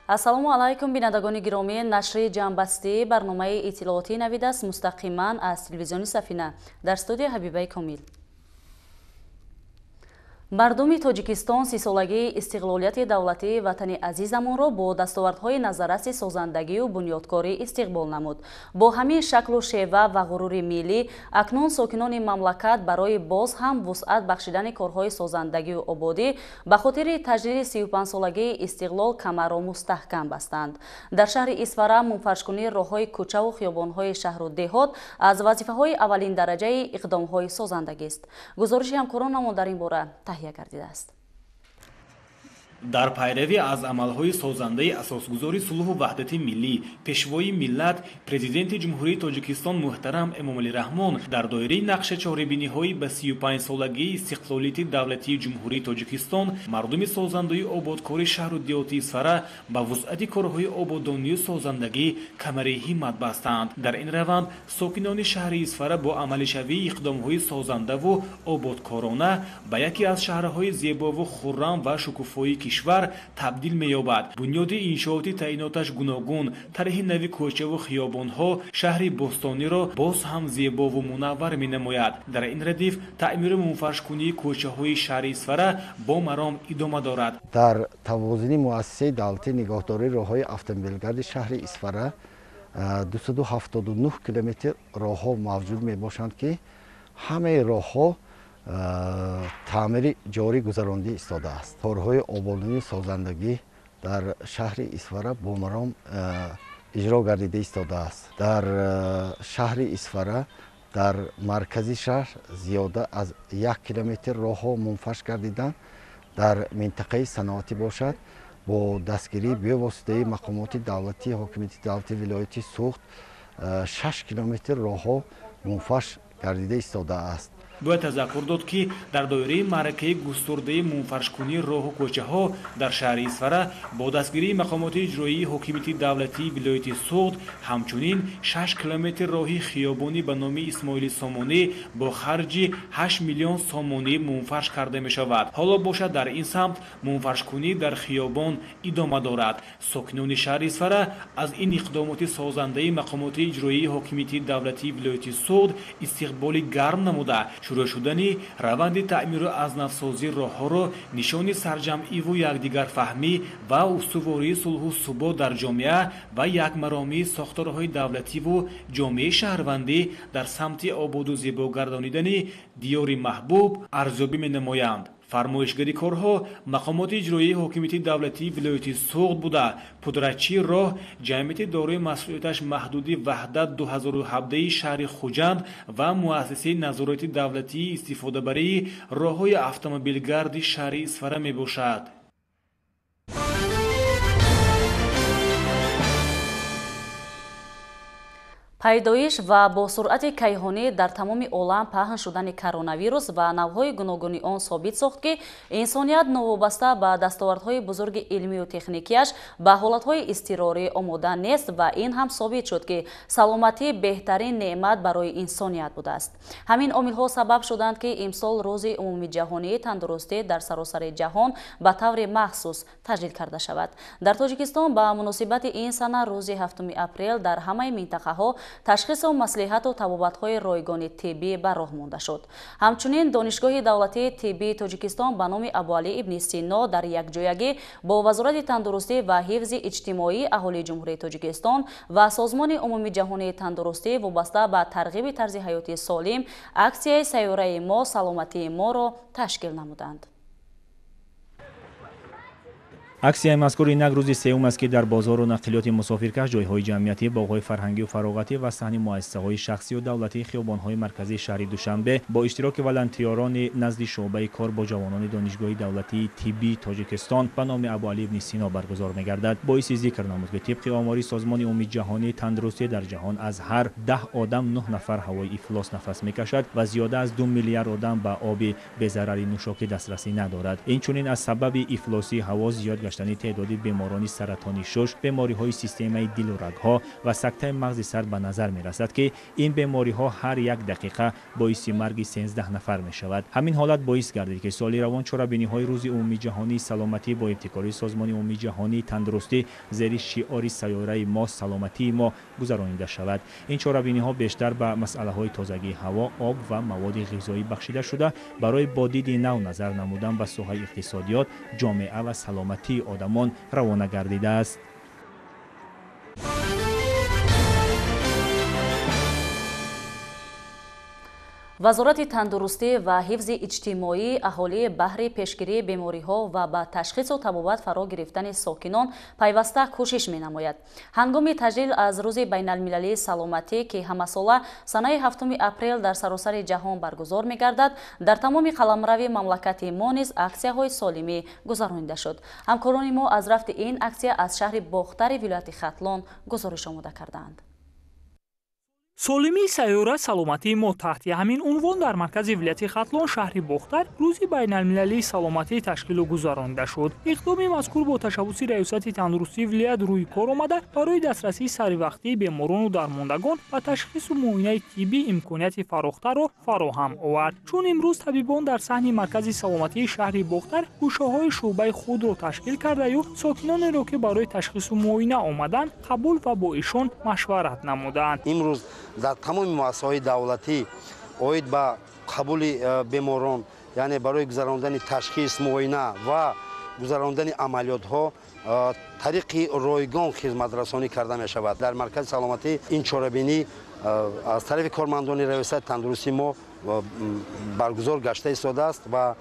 ассалому алайкум бинандагони гиромӣ, нашри ҷамъбастии барномаи иттилооти навид аст мустақиман аз телевизиони Сафина. Дар студия Ҳабибаи Комил. мардуми Тоҷикистон сисолагии истиқлолияти давлатии ватани азизамонро бо дастовардҳои назарраси созандагию бунёдкорӣ истиқбол намуд. Бо ҳамин шаклу шева ва ғурури миллӣ акнун сокинони мамлакат барои боз ҳам вусъат бахшидани корҳои созандагию ободӣ ба хотири таҷдиди 35-солагии истиқлол камарро мустаҳкам бастанд. Дар шаҳри Исфара мунфаршкунии роҳҳои кӯчаву хиёбонҳои шаҳру деҳот аз вазифаҳои аввалиндараҷаи иқдомҳои созандагист. гузориши ҳамкоронамон дар ин бора таҳия гардида аст. дар пайравӣ аз амалҳои созандаи асосгузори сулҳу ваҳдати миллӣ пешвои миллат президенти ҷумҳурии Тоҷикистон муҳтарам Эмомалӣ Раҳмон дар доираи нақшачорибиниҳои ба 35-солагии истиқлолияти давлатии ҷумҳурии Тоҷикистон мардуми созандаи ободкори шаҳру деҳоти Исфара ба вусъати корҳои ободонию созандагӣ камари ҳиммат бастанд. дар ин раванд сокинони шаҳри Исфара бо амалишавии иқдомҳои созандаву ободкорона ба яке аз шаҳрҳои зебову хуррам ва шукуфои кишвар табдил меёбад. бунёди иншооти таъиноташ гуногун, тарҳи нави кӯчаву хиёбонҳо шаҳри бостониро боз ҳам зебову мунаввар менамояд. дар ин радиф таъмиру мунфаршкунии кӯчаҳои шаҳри Исфара бо маром идома дорад. дар тавозуни муассисаи давлатии нигоҳдории роҳҳои автомобилгарди шаҳри Исфара 279 километр роҳҳо мавҷуд мебошанд ки ҳамаи роҳҳо таъмири ҷорӣ гузаронида истодааст. корҳои ободонии созандагӣ дар шаҳри Исфара бо маром иҷро гардида истодааст. дар шаҳри Исфара дар маркази шаҳр зиёда аз 1 километр роҳҳо мунфарш гардиданд. дар минтақаи саноатӣ бошад бо дастгирии бевоситаи мақомоти давлатӣ ҳокимияти давлати вилояти Суғд 6 километр роҳҳо мунфарш гардида истодааст. бояд тазаккур дод ки дар доираи маъракаи густурдаи мунфаршкунии роҳу кӯчаҳо дар шаҳри Исфара бо дастгирии мақомоти иҷроии ҳокимияти давлатии вилояти Суғд ҳамчунин 6 километр роҳи хиёбонӣ ба номи Исмоили Сомонӣ бо харҷи 8 миллион сомонӣ мунфарш карда мешавад. ҳоло бошад дар ин самт мунфаршкунӣ дар хиёбон идома дорад. сокинони шаҳри Исфара аз ин иқдомоти созандаи мақомоти иҷроии ҳокимияти давлатии вилояти Суғд истиқболи гарм намуда шурӯъ шудани раванди таъмиру азнавсозии роҳҳоро нишони сарҷамъиву якдигарфаҳмӣ ва устувории сулҳу субот дар ҷомеа ва якмаромии сохторҳои давлативу ҷомеаи шаҳрвандӣ дар самти ободу зебо гардонидани диёри маҳбуб арзёбӣ менамоянд. фармоишгари корҳо мақомоти иҷроии ҳокимияти давлатии вилояти Суғд буда пудратчии роҳ ҷамъияти дорои масъулияташ маҳдуди ваҳдат 2017-ии шаҳри Хуҷанд ва муассисаи назорати давлатии истифодабарии роҳҳои автомобилгарди шаҳри Исфара мебошад. пайдоиш ва бо суръати кайҳонӣ дар тамоми олам паҳн шудани коронавирус ва навъҳои гуногуни он собит сохт ки инсоният новобаста ба дастовардҳои бузурги илмию техникияш ба ҳолатҳои изтирорӣ омода нест ва ин ҳам собит шуд ки саломатӣ беҳтарин неъмат барои инсоният будааст. ҳамин омилҳо сабаб шуданд ки имсол рӯзи умумиҷаҳонии тандурустӣ дар саросари ҷаҳон ба таври махсус таҷдид карда шавад. дар Тоҷикистон ба муносибати ин сана рӯзи 7 апрел дар ҳамаи минтақаҳо ташхису маслиҳату табобатҳои ройгони тиббӣ ба роҳ монда шуд. ҳамчунин донишгоҳи давлатии тиббии Тоҷикистон ба номи Абуалӣ ибни Сино дар якҷоягӣ бо Вазорати тандурустӣ ва ҳифзи иҷтимоии аҳолии ҷумҳурии Тоҷикистон ва Созмони умумиҷаҳонии тандурустӣ вобаста ба тарғиби тарзи ҳаёти солим аксияи сайёраи мо саломатии моро ташкил намуданд. аксияи мазкур инак рӯзи сеюм аст ки дар бозору нақлиёти мусофиркаш, ҷойҳои ҷамъиятӣ, боғҳои фарҳангию фароғатӣ ва саҳни муассисаҳои шахсию давлатии хиёбонҳои марказии шаҳри Душанбе бо иштироки волонтёрони назди шуъбаи кор бо ҷавонони донишгоҳи давлатии тиббии Тоҷикистон ба номи Абуалӣ ибни Сино баргузор мегардад. боиси зикр намуд ки тибқи омори Созмони умумиҷаҳонии тандурустӣ дар ҷаҳон аз ҳар 10 одам 9 нафар ҳавои ифлос нафас мекашад ва зиёда аз 2 миллиард одам ба оби безарари нӯшокӣ дастрасӣ надорад. инчунин аз сабаби ифлоси ҳаво зиёд گشتنی تعدادی بیماران سرطانی شش، بیماری‌های سیستم دل و رگ‌ها و سکته مغز سر به نظر می‌رسد که این بیماری‌ها هر یک دقیقه باعث مرگ 13 نفر می‌شود. همین حالت باعث گردید که سال روان چرابینی‌های روز عمومی جهانی سلامتی با ابتکاری سازمان عمومی جهانی تندرستی زیر شعار سیاره ما سلامتی ما گذرانیده شود. این چرابینی‌ها بیشتر به مسئله‌های تازگی هوا، آب و مواد غذایی بخشیده شده برای با دید نو نظر نمودن به سوحه اقتصادیات، جامعه و سلامتی آدمان روانه گردیده است. وزارت تندرستی و حفظ اجتماعی اهالی بهر پیشگیری بیماری‌ها و به تشخیص و تبابت فرا گرفتن ساکنان پیوسته کوشش می‌نماید. هنگام تجلیل از روز بین‌المللی سلامتی که همساله سنه 7 اپریل در سراسر جهان برگزار می‌گردد، در تمام قلمرو مملکت ما نیز اکسیه‌های سالمی گذرانیده شد. همکاران ما از رفت این اکسیه از شهر باختر ولایت ختلان گزارش آماده کردند. солимии сайёра саломатии мо таҳти ҳамин унвон дар маркази вилояти хатлон шаҳри бохтар рӯзи байналмилалии саломатӣ ташкилу гузаронида шуд. иқдоми мазкур бо ташаббуси раёсати тандурустии вилоят рӯи кор омада барои дастрасии саривақтии беморону дармондагон ба ташхису муоинаи тиббӣ имконияти фарохтарро фароҳам овард. чун имрӯз табибон дар саҳни маркази саломатии шаҳри бохтар гӯшаҳои шуъбаи худро ташкил кардаю сокинонеро ки барои ташхису муоина омаданд қабул ва бо ишон машварат намуданд. در تمام مؤسسه‌های دولتی اوید با قبول بیماران یعنی برای گذراندن تشخیص معاینه و گذراندن عملیات ها طریق رایگان خدمت رسانی کرده می شود. در مرکز سلامتی این چاره‌بینی از طرف کارمندان ریاست تندرستی ما برگزار گشته ایستاده است و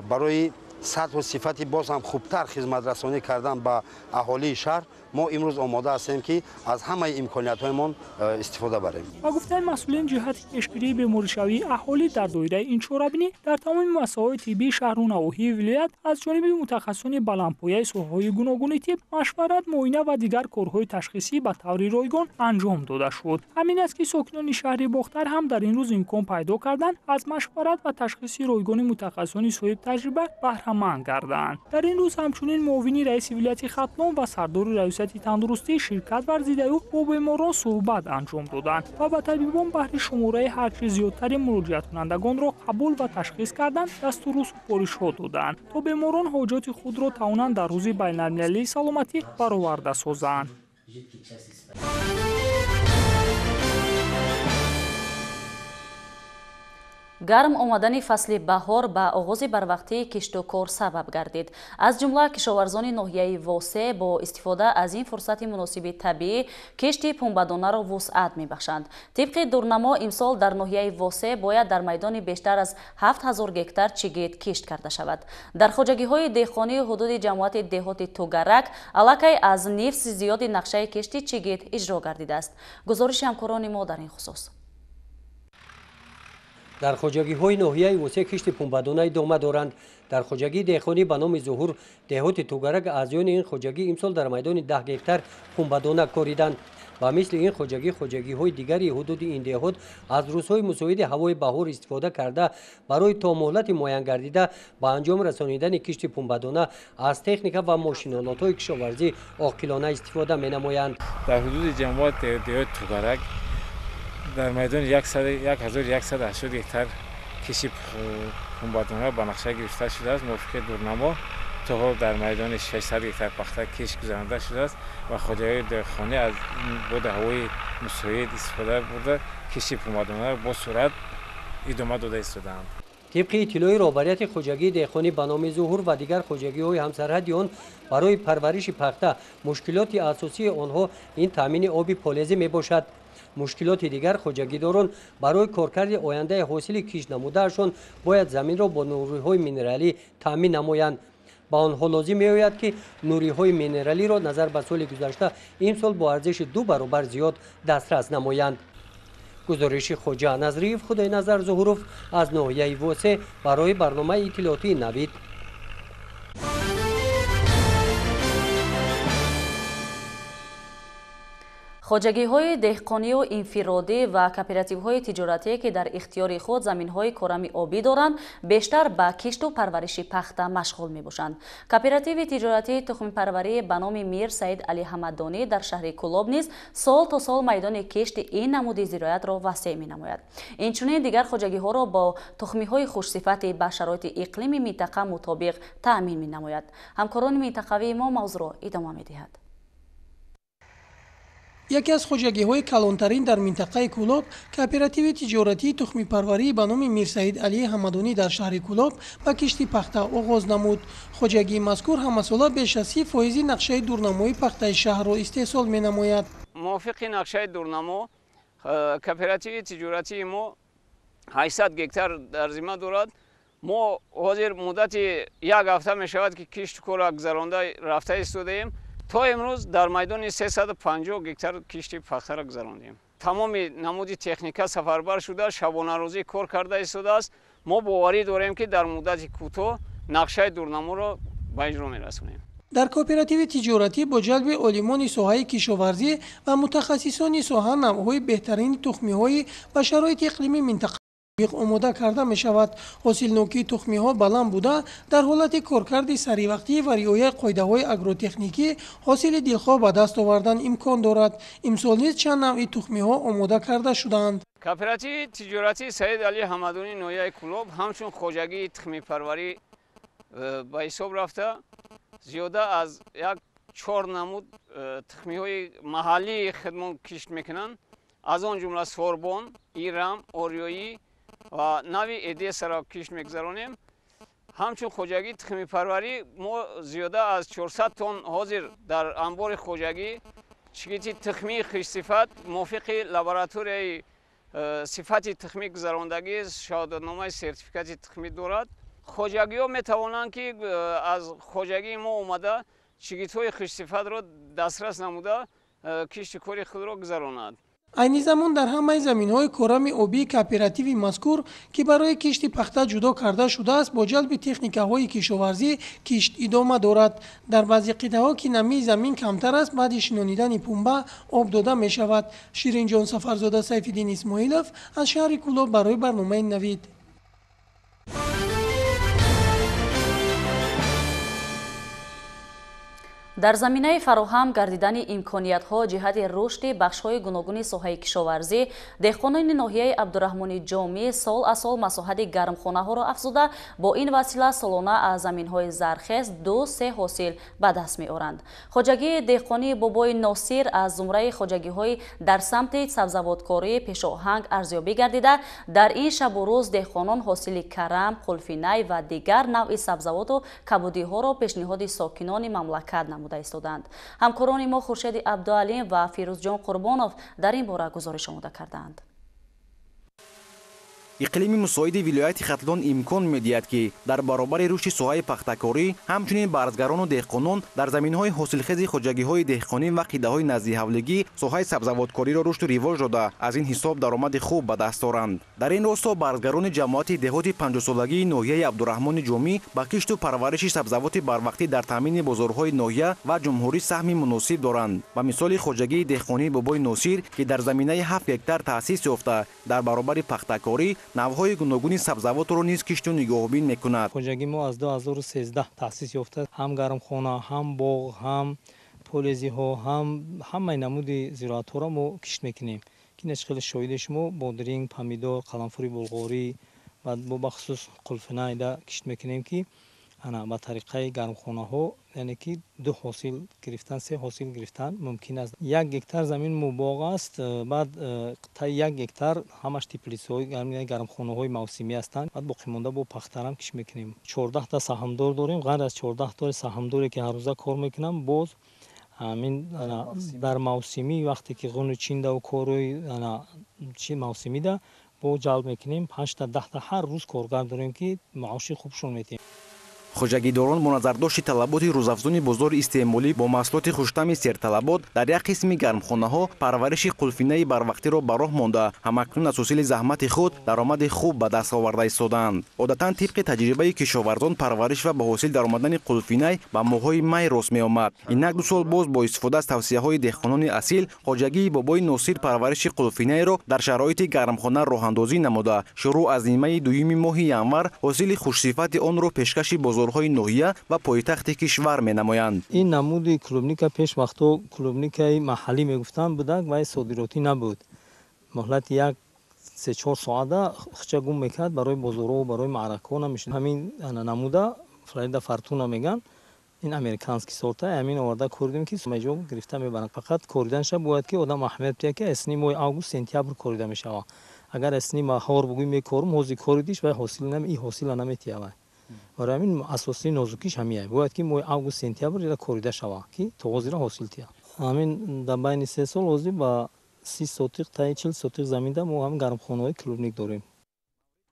برای سطح و صفتی باز هم خوبتر خدمت رسانی کردن به اهالی شهر ما امروز آماده هستیم که از همه امکانیت‌هایمان استفاده بریم. با گفتن مسئولین جهت پیشگیری بیماری‌شوی اهالی در دایره این چاره‌بینی در تمام مؤسسه‌های طبی شهر و نواحی ولایت از جانب متخصصان بلندپایه ساحه‌های گوناگون طب مشورت، معاینه و دیگر کارهای تشخیصی به طور رایگان انجام داده شد. همین است که ساکنان شهر باختر هم در این روز امکان پیدا کردند از مشورت و تشخیص رایگان متخصصان صاحب تجربه بهره‌مند گردند. در این روز همچنین معاون رئیس ولایت ختلان و سردار ریاست تندرستی شرکت ورزیده و با بیماران صحبت انجام دادند و به طبیبان بهر شماره هرچه زیادتر مراجعت کنندگان را قبول و تشخیص کردن دستور و سفارش‌ها دادند تا بیماران حاجات خود را توانند در روز بین‌المللی سلامتی برآورده سازند. гарм омадани фасли баҳор ба оғози барвақтии кишту кор сабаб гардид. аз ҷумла кишоварзони ноҳияи восе бо истифода аз ин фурсати муносиби табиӣ кишти пунбадонаро вусъат мебахшанд. тибқи дурнамо имсол дар ноҳияи восе бояд дар майдони бештар аз 7000 гектар чигит кишт карда шавад. дар хоҷагиҳои деҳқонии ҳудуди ҷамоати деҳоти тугарак аллакай аз нифс зиёди нақшаи кишти чигит иҷро гардидааст. гузориши ҳамкорони мо дар ин хусус. در خوجگی های ناحیه وسه کشت پنبادونای دامه دارند. در خوجگی دهخانی به نام ظهور دهات توگرک اعضایان این خوجگی امسال در میدان 10 هکتار پنبادونه کاریدند و مثل این خوجگی های دیگری حدود این دهات از روزهای مساعد هوای بهار استفاده کرده برای تا مهلت معین گردیده به انجام رسانیدن کشت پنبادونه از تکنیک و ماشینالات های کشاورزی عاقلانه استفاده می‌نمایند. در حدود جماعت دهات توگرک در میدان 1180 هکتار کشت پنبادونه به نقشه گرفته شده است. موافق دورنما تا حال در میدان 600 هکتار پخته کشت گذرانده شده است و خودروهای دهخانه از بود هوای مساعد استفاده برده کشت پنبادونه با سرعت ادامه داده ایستادند. طبق اطلاع رهبریت خوجگی دهخانی به نام ظهور و دیگر خوجگی‌های همسرحدی آن برای پرورش پخته مشکلات اساسی آنها این تامین آب پالیزی میباشد. مشکلات دیگر خوجگیداران برای کارکرد آینده حاصل کشت نمودهشان باید زمین را با نوری‌های مینرالی تامین نمایند. با آنها لازم می‌آید که نوری‌های مینرالی را نظر به سال گذشته امسال با ارزش 2 برابر زیاد دسترس نمایند. گزارش خوجا نظریف خدای نظر ظهوروف از ناحیه واسه برای برنامه اطلاعاتی نوید. хоҷагиҳои деҳқонию инфиродӣ ва кооперативҳои тиҷоратие ки дар ихтиёри худ заминҳои кӯрами обӣ доранд, бештар ба кишту парвариши пахта машғул мебошанд. Кооперативи тиҷоратии тухмипарварии ба номи Мир Саид Али Ҳамадонӣ дар шаҳри Кӯлоб низ сол то сол майдони кишти ин намуди зироятро васеъ менамояд. Инчунин дигар хоҷагиҳоро бо тухмиҳои хушсифати ба шароити иқлими минтақа мутобиқ таъмин менамояд. ҳамкорони минтақавии мо мавзӯъро идома медиҳад. яке аз хоҷагиҳои калонтарин дар минтақаи Кӯлоб, кооперативи тиҷоратии тухмипарварии ба номи Мир Саид Алии Ҳамадонӣ дар шаҳри Кӯлоб ба кишти пахта оғоз намуд. хоҷагии мазкур ҳамасола беш аз 30% нақшаи дурнамои пахтаи шаҳрро истеҳсол менамояд. мувофиқи нақшаи дурнамо, кооперативи тиҷоратии мо 800 гектар дар зимма дорад. мо ҳозир муддати як ҳафта мешавад ки кишту корро гузаронда рафта истодаем. то имрӯз дар майдони 350 гектар кишти пахтара гузарондем. тамоми намуди техника сафарбар шуда шабонарӯзӣ кор карда истодааст. мо боварӣ дорем ки дар муддати кӯтоҳ нақшаи дурнаморо ба иҷро мерасонем. дар кооперативи тиҷоратӣ бо ҷалби олимони соҳаи кишоварзӣ ва мутахассисони соҳа навъҳои беҳтарини тухмиҳои ба шароити иқлими минтақа омода карда мешавад. ҳосилнокии тухмиҳо баланд буда дар ҳолати коркарди саривақтӣ ва риояи қоидаҳои агротехникӣ ҳосили дилхоҳ ба даст овардан имкон дорад. имсол низ чанд навъи тухмиҳо омода карда шуданд. кооперативи тиҷоратии Саид Али Ҳамадонӣ ноҳияи Кӯлоб ҳамчун хоҷагии тухмипарварӣ ба ҳисоб рафта зиёда аз 4 намуд тухмиҳои маҳаллии хидмон кишт мекунанд. аз он ҷумла сорбон, ирам, орёӣ ва нави эдесаро кишт мегузаронем. ҳамчун хоҷагии тухмипарварӣ мо зиёда аз 400 тонн ҳозир дар анбори хоҷагӣ чигити тухмии хушсифат мувофиқи лабораторияи сифати тухмӣ гузарондагӣ шаҳодатномаи сертификати тухмӣ дорад. хоҷагиҳо метавонанд ки аз хоҷагии мо омада чигитҳои хушсифатро дастрас намуда кишти кори худро гузаронанд. айни замон дар ҳамаи заминҳои кӯрами обии кооперативи мазкур ки барои кишти пахта ҷудо карда шудааст, бо ҷалби техникаҳои кишоварзӣ кишт идома дорад. дар баъзе қитъаҳо ки намии замин камтар аст, баъди шинонидани пунба об дода мешавад. ширинҷон Сафарзода, Сайфиддин Исмоилов аз шаҳри Кӯлоб барои барномаи Навид. дар заминаи фароҳам гардидани имкониятҳо ҷиҳати рушди бахшҳои гуногуни соҳаи кишоварзӣ, деҳқонони ноҳияи Абдурахмони Ҷомӣ сол аз сол масоҳати гармхонаҳоро афзуда, бо ин васила солона аз заминҳои зархез 2-3 ҳосил ба даст меоранд. хоҷагии деҳқонии бобои Носир аз зумраи хоҷагиҳои дар самти сабзавоткории пешоҳанг арзёбӣ гардида, дар ин шабу рӯз деҳқонон ҳосили карам, қулфинай ва дигар навъи сабзавоту кабудиҳоро пешниҳоди сокинони мамлакат намуданд. ҳамкорони мо Хуршеди Абдуалим ва Фирӯзҷон Қурбонов дар ин бора гузориш омода карданд. иқлими мусоиди вилояти Хатлон имкон медиҳад ки дар баробари рушди соҳаи пахтакорӣ ҳамчунин барзгарону деҳқонон дар заминҳои ҳосилхези хоҷагиҳои деҳқонӣ ва қидаҳои наздиҳавлигӣ соҳаи сабзавоткориро рушду ривоҷ дода аз ин ҳисоб даромади хуб ба даст оранд. дар ин росто барзгарони ҷамоати деҳоти 50-солагии ноҳияи Абдурахмони Ҷомӣ ба кишту парвариши сабзавоти барвақтӣ дар таъмини бозорҳои ноҳия ва ҷумҳурӣ саҳми муносиб доранд. ба мисоли хоҷагии деҳқонии бобои Носир ки дар заминаи 7 гектар таъсис ёфта дар баробари пахтакорӣ навъҳои гуногуни сабзавотро низ кишту нигоҳубин мекунад. хоҷагӣ мо аз 2013 таъсис ёфта, ҳам гармхона, ҳам боғ, ҳам полезиҳо, ҳамаи намуди зироатҳоро мо кишт мекунем. ки нашқили шоҳиди шумо бодиринг, помидор, қаламфури булғорӣ ва бахусус қулфинайда кишт мекунем ки ба тариқаи гармхонаҳо, яъне ки 2 ҳосил гирифтан, 3 ҳосил гирифтан мумкин аст. 1 гектар замин мубоғ аст, баъд та 1 гектар ҳамаш теплицаҳои гармхонаҳои мавсимӣ ҳастанд. баъд боқимонда бо пахтарам кишт мекунем. 14 та саҳмдор дорем. ғайр аз 14 та саҳмдоре ки ҳаррӯза кор мекунам, боз ҳамин дар мавсимӣ вақте ки ғуну чиндаву корӯи мавсимида бо ҷалб мекунем. 5 та 10 та ҳар рӯз коргар дорем ки маоши хубшон метиҳем. хоҷагидорон бо назардошти талаботи рӯзафзуни бозори истеъмолӣ бо маҳсулоти хуштами серталабот дар як қисми гармхонаҳо парвариши қулфинаи барвақтиро ба роҳ монда ҳамакнун аз ҳосили заҳмати худ даромади хуб ба даст оварда истодаанд. Одатан тибқи таҷрибаи кишоварзон парвариш ва ба ҳосил даромадани қулфинай ба моҳҳои май рост меомад. Инак 2 сол боз бо истифода аз тавсияҳои деҳқонони асил хоҷагии бобои Носир парвариши қулфинайро дар шароити гармхона роҳандозӣ намуда шурӯъ аз нимаи дуюми моҳи январ ҳосили хушсифати онро пешкаши бозорҳои ноҳия ва пойтахти кишвар менамоянд. ин намуди клубника пешвақто клубникаи маҳаллӣ мегуфтанд будак ва содиротӣ набуд. моҳлати як 3-4 соата хча гум мекард барои бозорҳо барои маъракаҳо намешуд. ҳамин намуда Флорида Фортуна меган ин американский сорта ҳамин оварда коридем ки маҷо гирифта мебаранд. фақат кориданша бояд ки одам аҳамият биҳад ки эсни моҳи август сентябр корида мешавад. агар эсни баҳор бугӯй мекорум ҳозир коридиш ва ҳосила наметиявад. برای همین اساسی نازکیش همیه باید که ماه آگوست سپتامبر را کوریده شود که توازی را حاصل تیا. همین در بین 3 سال وزی با 30 سوتیق تا 40 سوتیق زمین ده ما هم گرمخانه‌های کلونیک داریم.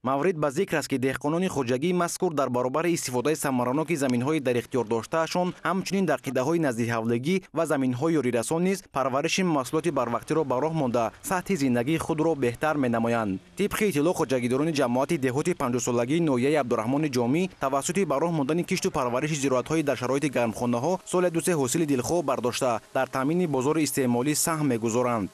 маврид ба зикр аст ки деҳқонони хоҷагии мазкур дар баробари истифодаи самараноки заминҳои дар ихтиёр доштаашон ҳамчунин дар қидаҳои наздиҳавлигӣ ва заминҳои ёрирасон низ парвариши маҳсулоти барвақтиро ба роҳ монда сатҳи зиндагии худро беҳтар менамоянд. тибқи иттилоъ хоҷагидорони ҷамоати деҳоти 50-солагии ноҳияи абдурахмони ҷомӣ тавассути ба роҳ мондани кишту парвариши зироатҳои дар шароити гармхонаҳо соли 2 ҳосили дилхоҳ бардошта дар таъмини бозори истеъмолӣ саҳм мегузоранд.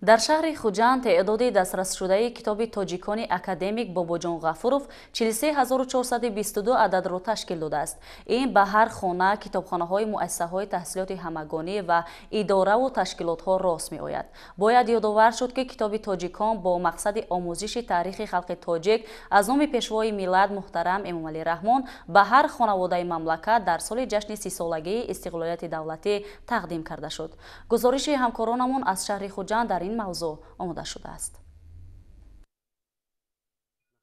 дар шаҳри хуҷанд теъдоди дастрасшудаи китоби тоҷикони академик Бобоҷон Ғафуров 43422 ададро ташкил додааст. ин ба ҳар хона, китобхонаҳои муассисаҳои таҳсилоти ҳамагонӣ ва иdoраву ташкилотҳо рост меояд. бояд ёдовар шуд ки китоби тоҷикон бо мақсади омӯзиши таърихи халқи тоҷик аз номи пешвои миллат муҳтарам Эмомалӣ Раҳмон ба ҳар хонаводаи мамлакат дар соли ҷашни 30-солагии истиқлолияти давлатӣ тақдим карда шуд. гузориши ҳамкоронамон аз шаҳри хуҷанд дар ин мавзӯъ омода шудааст.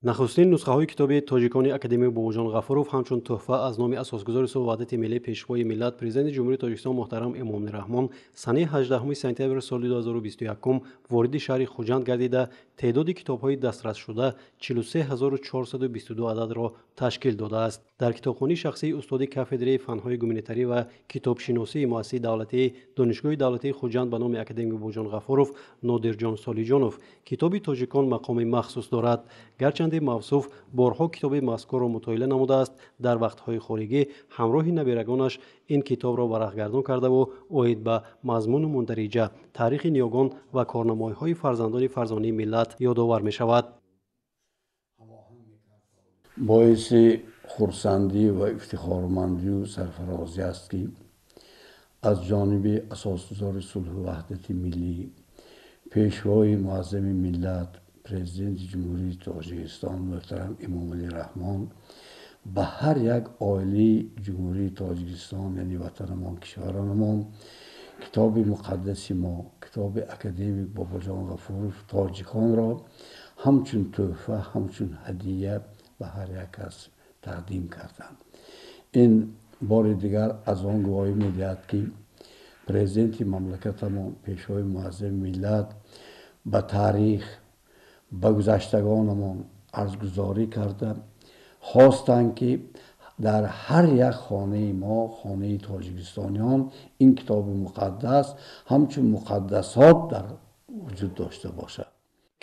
нахустин нусхаҳои китоби тоҷикони академик Бобоҷон Ғафуров ҳамчун тӯҳфа аз номи асосгузори Сулҳу ваҳдати миллӣ пешвои миллат президенти ҷумҳурии Тоҷикистон муҳтарам Эмомалӣ Раҳмон санаи 18 сентябр соли 2021 вориди шаҳри Хуҷанд гардида теъдоди китобҳои дастрасшуда 43422 ададро ташкил додааст. дар китобхонаи шахсии устоди кафедраи фанҳои гуманитарӣ ва китобшиносии муассисаи давлатии донишгоҳи давлатии Хуҷанд ба номи академик Бобоҷон Ғафуров Нодирҷон Солиҷонов китоби тоҷикон мақоми махсус дорад. гарчанде мавсуф борҳо китоби мазкурро мутоила намудааст, дар вақтҳои хоригӣ ҳамроҳи набирагонаш ин китобро варақгардон кардаву оид ба мазмуну мундариҷа таърихи ниёгон ва корнамоиҳои фарзандони фарзонии миллат ёдовар мешавад. боиси хурсандӣ ва ифтихормандию сарфарозӣ аст ки аз ҷониби асосгузори сулҳу ваҳдати миллӣ пешвои муаззами миллат президенти ҷумҳурии тоҷикистон муҳтарам Эмомалӣ Раҳмон ба ҳар як оилаи ҷумҳурии тоҷикистон яъне ватанамон кишваранамон китоби муқаддаси мо китоби академик Бобоҷон Ғафуров тоҷиконро ҳамчун тӯҳфа ҳамчун ҳадия ба ҳар як кас тақдим карданд. ин бори дигар аз он гувоҳӣ медиҳад ки президенти мамлакатамон пешвои муаззами миллат ба таърих ба гузаштагонамон арзгузорӣ карда хостанд ки дар ҳар як хонаи мо хонаи тоҷикистониён ин китоби муқаддас ҳамчун муқаддасот дар вуҷуд дошта бошад.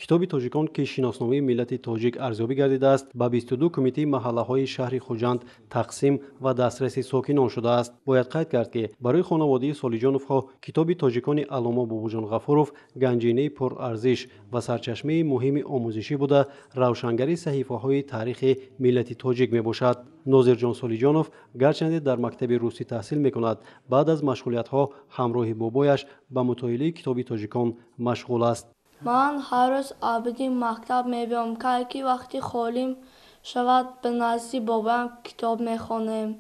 китоби тоҷикон ки шиносномаи миллати тоҷик арзёбӣ гардидааст ба 22 кумитаи маҳаллаҳои шаҳри Хуҷанд тақсим ва дастраси сокинон шудааст. бояд қайд кард ки барои хонаводаи Солиҷоновҳо китоби тоҷикони аллома Бобоҷон Ғафуров ганҷинаи пурарзиш ва сарчашмаи муҳими омӯзишӣ буда равшангари саҳифаҳои таърихи миллати тоҷик мебошад. Нозирҷон Солиҷонов гарчанде дар мактаби русӣ таҳсил мекунад, баъд аз машғулиятҳо ҳамроҳи бобояш ба мутоилаи китоби тоҷикон машғул аст. من هر روز آبادی مکتب میبیم که وقتی خالیم شود به نزدیک بابام کتاب میخوانم.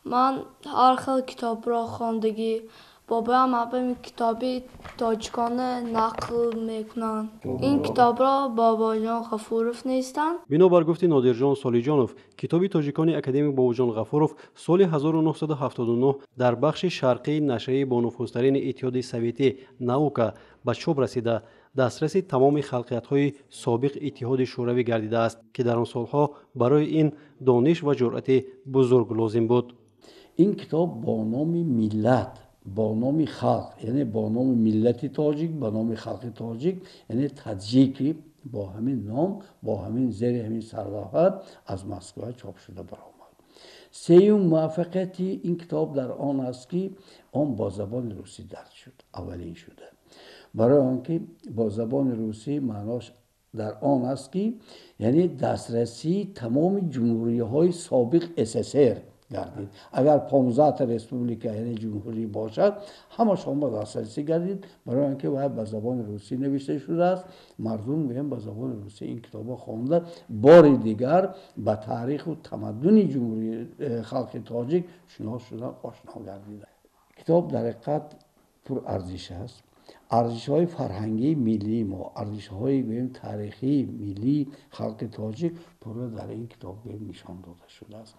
من هر خیلی کتاب را خواندگی بابایم این کتابی تاجیکان نقل میکنن. این کتاب را بابا جان غفورов نیستن. بنابر گفت نادرجان سالیجانوف، کتاب تاجیکان اکادمی باباجان غفورov سال 1979 در بخش شرقی نشریه با نفوذترین اتحاد سوویتی نауکا به چاپ رسیده دسترس تمام خلقیت‌های سابق اتحاد شوروی گردیده است که در آن سالها برای این دانش و جرأت بزرگ لازم بود. این کتاب با نام ملت، با نام خلق، یعنی با نام ملت تاجیک، با نام خلق تاجیک، یعنی تاجیکی با همین نام، با همین زیر همین سرلوحه از مسکو چاپ شده برآمد. سوم موفقیت این کتاب در آن است که آن با زبان روسی درج شد، اولین شده. برای آنکه با زبان روسی معناش در آن است که یعنی دسترسی تمام جمهوری های سابق SSR گردید. اگر 15 تا رسپوبلیکا یعنی جمهوری باشد همه شما دسترسی گردید، برای آنکه باید به زبان روسی نوشته شده است. مردم میگن به زبان روسی این کتاب خوانده، بار دیگر به تاریخ و تمدن جمهوری خلق تاجیک شناس شدن، آشنا گردیده. کتاب در حقیقت پر ارزش است. ارزش های فرهنگی ملی ما، ارزش های تاریخی ملی خلق تاجیک پر در این کتاب نشان داده شده است.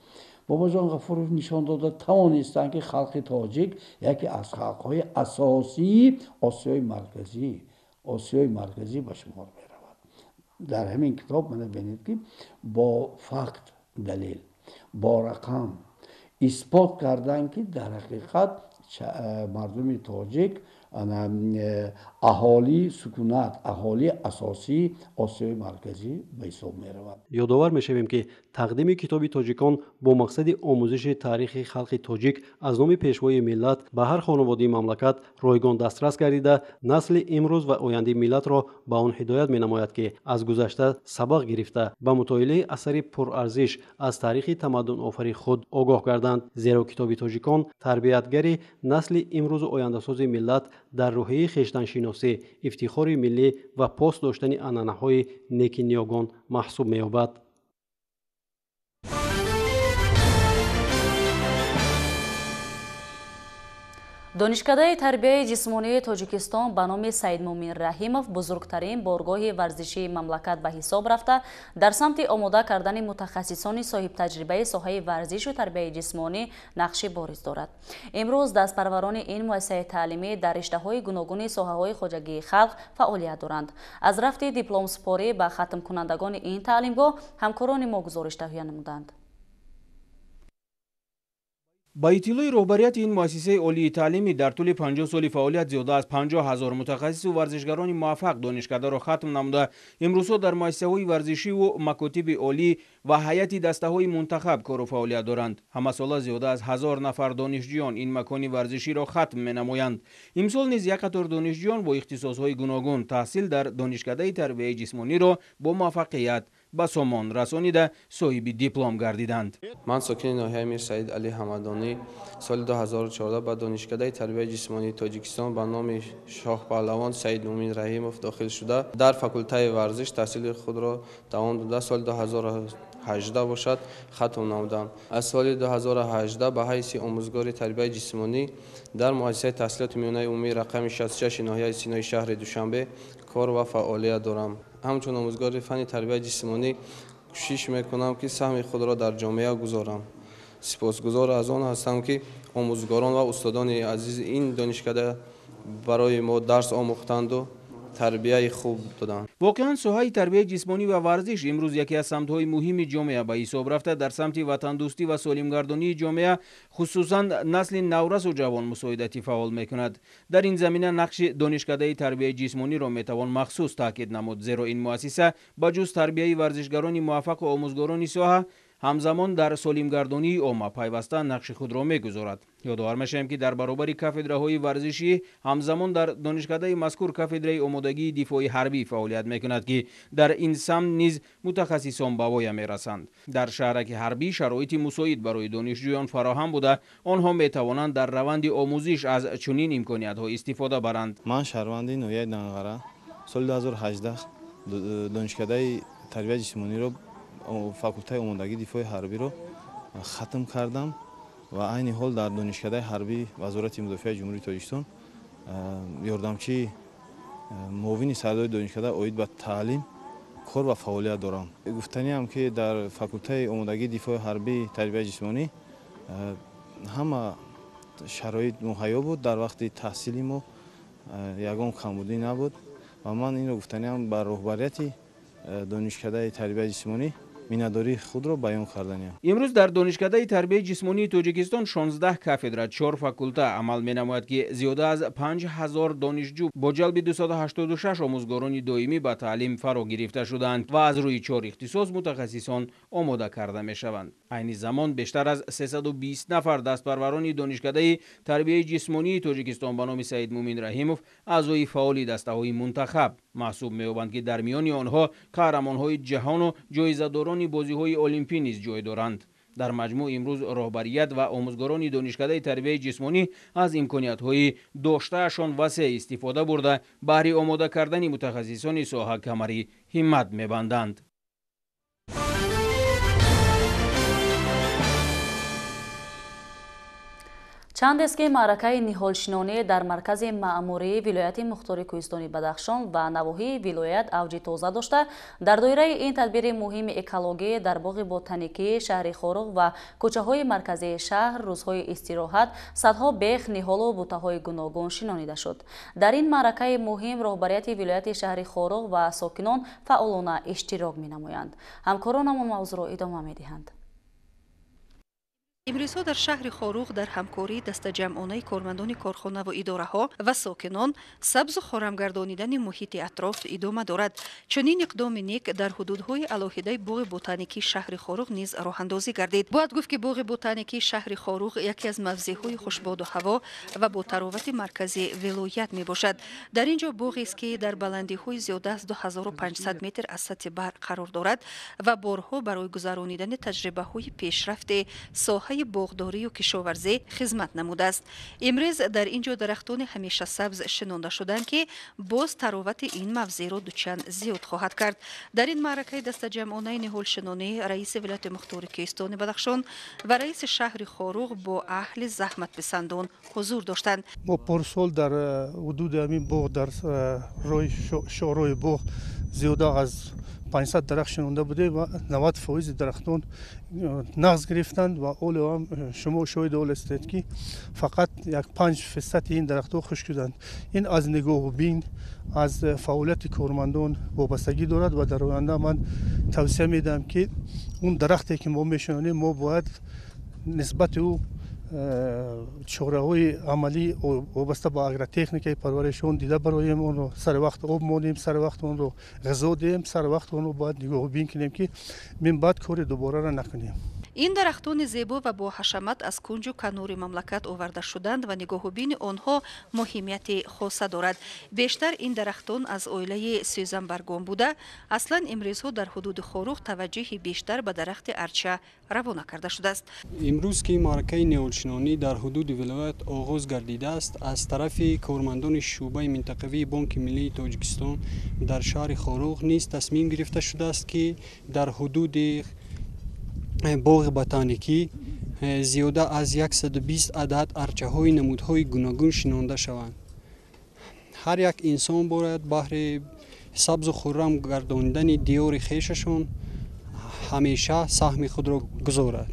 بابا جان غفورov نشان داده توانستند که خلق تاجیک یکی از خلق های اساسی آسیای مرکزی به شمار می رود. در همین کتاب من ببینید که با فکت، دلیل، با رقم اثبات کردن که در حقیقت مردم تاجیک اهالی سکونت، اهالی اساسی آسیای مرکزی به حساب می رود. یادآور می شویم که تقدیم کتاب تاجیکان با مقصد آموزش تاریخ خلق تاجیک از نام پیشوای ملت به هر خانواده مملکت رایگان دسترس گردیده نسل امروز و آینده ملت را به آن هدایت می نماید که از گذشته سبق گرفته به مطالعه اثر پرارزش از تاریخ تمدن آفرین خود آگاه گردند، زیرا کتاب تاجیکان تربیتگر نسل امروز و آینده ساز ملت در روحیه خویشتن‌شناسی، افتخار ملی و پاس داشتن عنعنه‌های نیک نیاگان محسوب می‌یابد. донишкадаи тарбияи ҷисмонии тоҷикистон ба номи Саидмомин Раҳимов бузургтарин боргоҳи варзишии мамлакат ба ҳисоб рафта дар самти омода кардани мутахассисони соҳибтаҷрибаи соҳаи варзишу тарбияи ҷисмонӣ нақши бориз дорад. имрӯз дастпарварони ин муассисаи таълимӣ дар риштаҳои гуногуни соҳаҳои хоҷагии халқ фаъолият доранд. аз рафти дипломспорӣ ба хатмкунандагони ин таълимгоҳ ҳамкорони мо гузориш таҳия намуданд. با اطلاع رهبریت این مؤسسه عالی تعلیمی در طول 50 سال فعالیت زیاده از 50,000 متخصص و ورزشکاران موفق دانشکده را ختم نموده امروزها در مؤسسه‌های ورزشی و مکاتب عالی و هیئت دسته‌های منتخب کار و فعالیت دارند. همه ساله زیاده از 1000 نفر دانشجویان این مکان ورزشی را ختم می‌نمایند. امسال نیز یک قطار دانشجویان با اختصاص‌های گوناگون تحصیل در دانشکده تربیت جسمانی را با موفقیت به سامان رسانیده صاحب دیپلم گردیدند. من ساکن ناحیه امیر سعید علی حمدانی سال 2014 به دانشکده تربیت جسمانی تاجیکستان به نام شاه پهلوان سیدمومین رحیموف داخل شده در فاکولته ورزش تحصیل خود را دوام داده سال 2018 باشد ختم نمودم. از سال 2018 به حیث آموزگار تربیت جسمانی در مؤسسه تحصیلات میانه عمومی رقم 66 ناحیه سینای شهر دوشنبه کار و فعالیت دارم. همچون آموزگار فن تربیت جسمانی کوشش میکنم که سهم خود را در جامعه گذارم. سپاسگزار از آن هستم که آموزگاران و استادان عزیز این دانشکده برای ما درس آموختند و تربیت خوب دادند. واقعا ساحه تربیت جسمانی و ورزش امروز یکی از سمت‌های مهم جامعه به حساب رفته در سمت وطن دوستی و سالمگردانی جامعه خصوصا نسل نورس و جوان مساعدتی فعال میکند. در این زمینه نقش دانشکده تربیت جسمانی را میتوان مخصوص تاکید نمود، زیرا این مؤسسه با جز تربیت ورزشکاران موفق و آموزگاران ساحه همزمان در سالمگردانی عامه پیوسته نقش خود را میگذارد. یادآور میشویم که در برابر کافدرهای ورزشی همزمان در دانشکده مذکور کافدره آمادگی دفاعی حربی فعالیت میکند که در این سمت نیز متخصصان به وای میرسند. در شهرک حربی شرایط مساعد برای دانشجویان فراهم بوده آنها میتوانند در روند آموزش از چنین امکانیت‌ها استفاده برند. من شهروند نویای دنغره سال 2018 دانشکده تربیت جسمانی را فاکولته آمادگی دفاع حربی رو ختم کردم و عین حال در دانشکده حربی وزارت مدافع جمهوری تاجیکستان یاردمچی معاون سردار دانشکده اوید به تعلیم کار و فعالیت دارم. گفتنی هم که در فاکولته آمادگی دفاع حربی تربیت جسمانی همه شرایط مهیا بود. در وقت تحصیلی ما یگان کمبودی نبود و من این رو گفتنی هم بر رهبریت دانشکده تربیت جسمانی میناداری خود را بیان کردنیم. امروز در دانشکده تربیت جسمانی تاجیکستان 16 کافدرا 4 فاکولته عمل می‌نماید که زیاده از 5000 دانشجو با جلب 286 آموزگاران دائمی به تعلیم فرا گرفته شدند و از روی 4 اختصاص متخصصان آماده کرده می‌شوند. عین زمان بیشتر از 320 نفر دستپروران دانشکده تربیت جسمانی تاجیکستان به نام سید مومن رحیموف اعضای فعال دسته‌های منتخب محسوب می‌یابند که در میان آنها قهرمان‌های جهان و جایزه‌داران بازی‌های المپی نیز جای دارند. در مجموع امروز رهبریت و آموزگاران دانشکده تربیت جسمانی از امکانیت‌های داشته‌شان وسیع استفاده برده برای آماده کردن متخصصان ساحه کمری همت می‌بندند. چند است که معرکه نهالشنانه در مرکز مأموری ولایت مختار کوهستانی بدخشان و نواحی ولایت اوج تازه داشته. در دایره این تدبیر مهم اکولوژی در باغ بوتانیکی شهر خاروغ و کوچه‌های مرکزی شهر روزهای استراحت صدها بیخ، نهال و بوته‌های گوناگون شنانیده شد. در این معرکه مهم رهبریت ولایت شهر خاروغ و ساکنان فعالانه اشتراک می‌نمایند. همکارانمان موضوع را ادامه می‌دهند. امروزها در شهر خاروغ در همکاری دست جمعانه کارمندان کارخانه و اداره‌ها و ساکنان سبز و خرم گردانیدن محیط اطراف ادامه دارد. چنین اقدام نیک در حدودهای علاهیده باغ بوتانیکی شهر خاروغ نیز راه اندازی گردید. باید گفت که باغ بوتانیکی شهر خاروغ یکی از موضع‌های خوشباد و هوا و با تراوت مرکزی ولایت میباشد. در اینجا باغی است که در بلندی‌های زیاده از 2500 متر از سطح بر قرار دارد و بارها برای گذرانیدن تجربه‌های پیشرفت ساحه باغداری و کشاورزی خدمت نموده است. امروز در اینجا درختان همیشه سبز شنانده شدند که باز تراوت این موضع را دوچند زیاد خواهد کرد. در این معرکه دست جمعانه نهال شنانه رئیس ولایت مختار کوهستان بدخشان و رئیس شهر خاروغ با اهل زحمت پسندان حضور داشتند. ما پارسال در حدود همین باغ در راه شورای باغ زیاده از 500 درخت شنونده بوده و 90% درختان نقض گرفتند و اول هم شما شاهد اول استید که فقط 5% این درختها خشک شدند. این از نگاه و بین از فعالیت کارمندان وابستگی دارد و در آینده من توصیه میدم که اون درختی که ما میشنونیم ما باید نسبت او چاره‌های عملی وابسته با اگرتکنیک پرورششون دیده برایم اون رو سر وقت آب مونیم، سر وقت اون رو غذا دیم، سر وقت اون رو باید نگاه و بین کنیم که من بعد کار دوباره را نکنیم. این درختان زیبا و با حشمت از کنج و کنور مملکت آورده شدند و نگاه و بین آنها مهمیت خاصه دارد. بیشتر این درختان از عائله سوزنبرگان بوده. اصلا امروزها در حدود خاروغ توجه بیشتر به درخت ارچه روانه کرده شده است. امروز که معرکه نهالشنانی در حدود ولایت آغاز گردیده است، از طرف کارمندان شعبه منطقوی بانک ملی تاجیکستان در شهر خاروغ نیز تصمیم گرفته شده است که در حدود باغ بوتانیکی زیاده از 120 عدد ارچه های نمودهای گوناگون شنانده شوند. هر یک انسان باید بهر سبز و خرم گردانیدن دیار خویششان همیشه سهم خود را گذارد.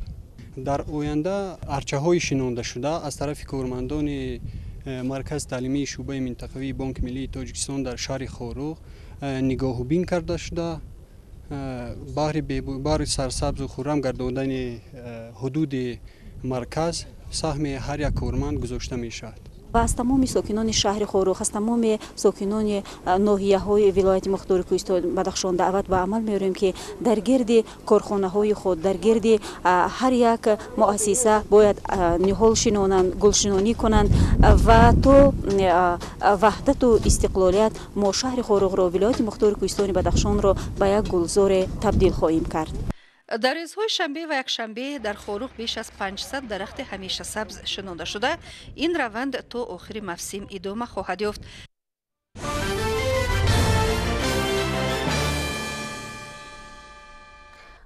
در آینده ارچه های شنانده شده از طرف کارمندان مرکز تعلیمی شعبه منطقوی بانک ملی تاجیکستان در شهر خاروغ نگاه و بین کرده شده. بار سرسبز و خرم گرداندن حدود مرکز سهم هر یک کارمند گذاشته می شود. و از تمام ساکنان شهر خاروغ، از تمام ساکنان ناحیه‌های ولایت مختار کوهستان بدخشان دعوت و عمل می‌آوریم که در گرد کارخانه‌های خود، در گرد هر یک مؤسسه باید نهال شنانند، گلشنانی کنند و تو وحدت و استقلالیت ما شهر خاروغ را، ولایت مختار کوهستان بدخشان را به یک گلزار تبدیل خواهیم کرد. در روزهای شنبه و یکشنبه در خاروغ بیش از 500 درخت همیشه سبز شنانده شده. این روند تا آخر موسم ادامه خواهد یافت.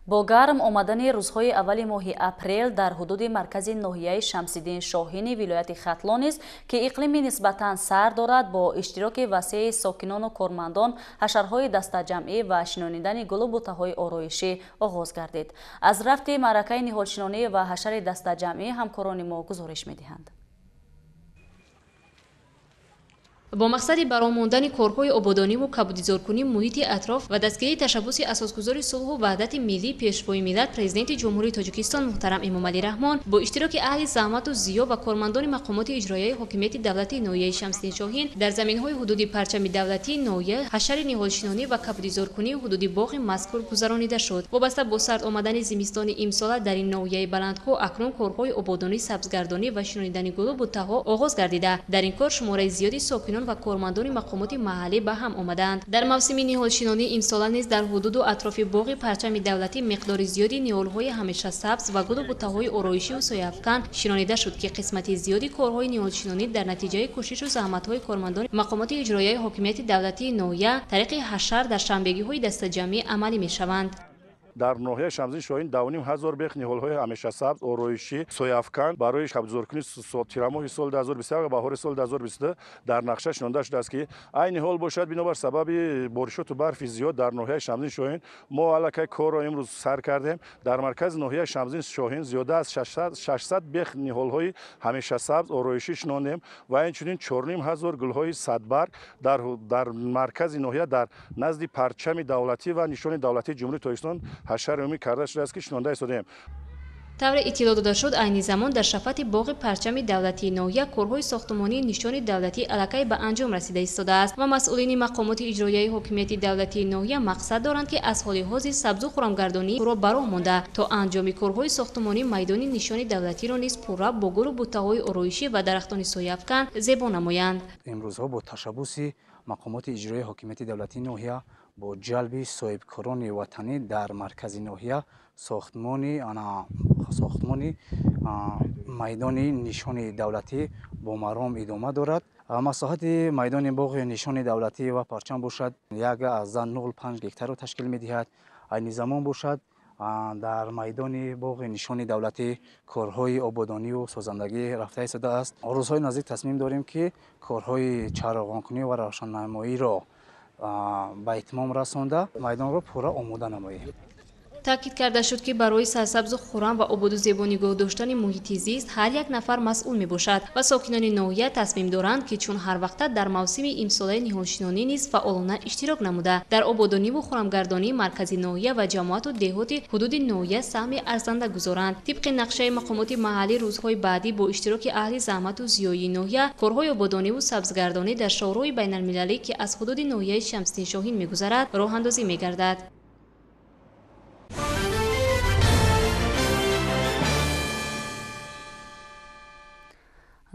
با گرم آمدن روزهای اول ماه اپریل در حدود مرکز ناحیه شمس‌الدین شاهین ولایت ختلان است که اقلیمی نسبتاً سرد دارد. با اشتراک وسیع ساکنان و کارمندان حشرهای دسته‌جمعی و شنانیدن گل و بوته‌های آرایشی آغاز گردید. از رفت معرکه نهالشنانی و حشر دسته‌جمعی همکاران ما گزارش می‌دهند. با مقصد برآموندن کارهای آبادانی و کبودیزارکنی محیط اطراف و دستگیری تشبث اساسگذار صلح و وحدت ملی پیشوای ملت پرزیدنت جمهوری تاجیکستان محترم امامعلی رحمان با اشتراک اهل زحمت و ضیا و کارمندان مقامات اجرایی حاکمیت دولتی ناحیه شمس‌الدین شاهین در زمینهای حدود پرچم دولتی ناحیه حشر نهالشنانی و کبودیزارکنی حدود باغ مذکور گذرانیده شد. وابسته با سرد آمدن زمستان امسال در این ناحیه بلندکوه اکنون کارهای آبادانی، سبزگردانی و شنیدن گل و بوته‌ها آغاز گردیده. در این کار شماره زیادی ساکنان و کارمندان مقامات محلی به هم آمدند. در موسم نهالشنانی امسال نیز در حدود و اطراف باغ پرچم دولتی مقدار زیادی نهال‌های همیشه سبز و گل و بوته‌های آرایشی و سایه‌افکن شنیده شد که قسمت زیادی کارهای نهالشنانی در نتیجه کوشش و زحمت‌های کارمندان مقامات اجرایی حاکمیت دولتی ناحیه طریق حشر در شنبگی‌های دسته‌جمعی عملی می‌شوند. در ناحیه شمس‌الدین شاهین 2,500 بیخ نهال‌های همیشه سبز آرایشی سایه‌افکن برای کبودیزارکنی تیرماه سال 2021 و بهار سال 2022 در نقشه شناخته شده است که این حال باشد بنابر سبب بارشات و برف زیاد در ناحیه شمس‌الدین شاهین ما علاقه کار را امروز سر کردیم. در مرکز ناحیه شمس‌الدین شاهین زیاده از 600 بیخ نهال‌های همیشه سبز آرایشی شناندیم و همچنین 4,500 گل‌های صدبرگ در مرکز ناحیه در نزد پرچم دولتی و نشان دولتی جمهوری تاجیکستان حشر عمومی کرده شده است که شنونده شدیم. طور اطلاع داده شد عین زمان در شفت باغ پرچم دولتی ناحیه کارهای ساختمانی نشان دولتی علاقه به انجام رسیده ایستاده است و مسئولین مقامات اجرایی حاکمیت دولتی ناحیه مقصد دارند که از حال حاضر سبز و خرمگردانی را برآمونده تا انجام کارهای ساختمانی میدان نشان دولتی را نیز پورا با گل و بوته‌های آرایشی و درختان سایه‌افکن زیبا نمایند. امروزها با تشبث مقامات اجرایی حاکمیت دولتی ناحیه با جلب صاحبکاران وطنی در مرکز ناحیه ساختمانی میدان نشان دولتی با مرام ادامه دارد. مساحت میدان باغ نشان دولتی و پرچم باشد 1.05 گکتار را تشکیل می‌دهد. این زمان باشد در میدان باغ نشان دولتی کارهای آبادانی و سازندگی رفته ایستاده است. روزهای نزدیک تصمیم داریم که کارهای چراغانکنی و روشننمایی را به اتمام رسانده میدان را پورا آماده نماییم. تاکید کرده شد که برای سرسبز و خرم و آباد و زیبا نگاه داشتن محیط زیست هر یک نفر مسئول می باشد و ساکنان ناحیه تصمیم دارند که چون هر وقت در موسم امسال نهالشنانی نیز فعالانه اشتراک نموده در آبادانی و خرمگردانی مرکز ناحیه و جماعت و دهات حدود ناحیه سهم ارزنده گذارند. طبق نقشه مقامات محلی روزهای بعدی با اشتراک اهل زحمت و ضیای ناحیه کارهای آبادانی و سبزگردانی در شهرهای بین المللی که از حدود ناحیه شمس‌الدین شاهین می‌گذرد راه اندازی می‌گردد.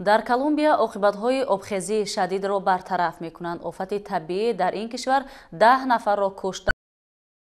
در کلمبیا عاقبت‌های آبخیزی شدید را برطرف می‌کنند. آفت طبیعی در این کشور 10 نفر را کشته